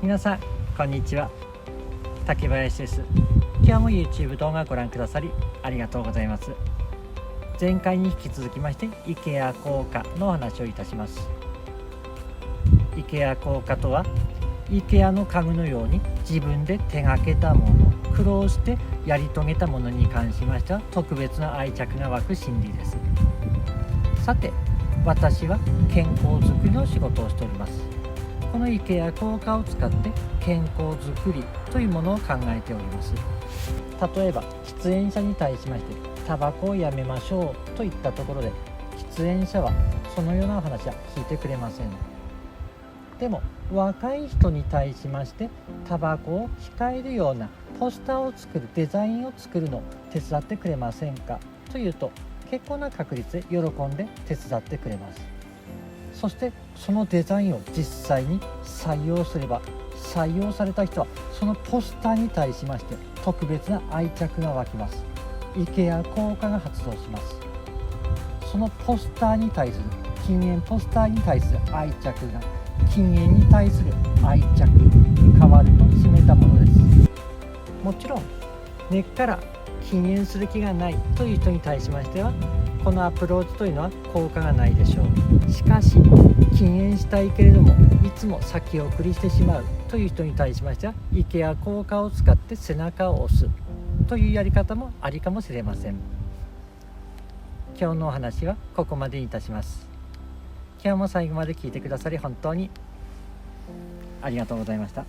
皆さんこんにちは、竹林です。今日も YouTube 動画をご覧くださりありがとうございます。前回に引き続きまして IKEA 効果のお話をいたします。 IKEA 効果とは IKEA の家具のように自分で手がけたもの、苦労してやり遂げたものに関しましては特別な愛着が湧く心理です。さて、私は健康づくりの仕事をしております。この IKEA 効果を使って健康づくりというものを考えております。例えば喫煙者に対しましてタバコをやめましょうといったところで、喫煙者はそのような話は聞いてくれません。でも若い人に対しましてタバコを控えるようなポスターを作る、デザインを作るのを手伝ってくれませんかというと、結構な確率で喜んで手伝ってくれます。そしてそのデザインを実際に採用すれば、採用された人はそのポスターに対しまして特別な愛着が湧きます。 IKEA 効果が発動します。そのポスターに対する、禁煙ポスターに対する愛着が禁煙に対する愛着に変わると決めたものです。もちろん根っから禁煙する気がないという人に対しましてはこのアプローチというのは効果がないでしょう。しかし禁煙したいけれどもいつも先送りしてしまうという人に対しましては IKEA 効果を使って背中を押すというやり方もありかもしれません。今日のお話はここまでにいたします。今日も最後まで聞いてくださり本当にありがとうございました。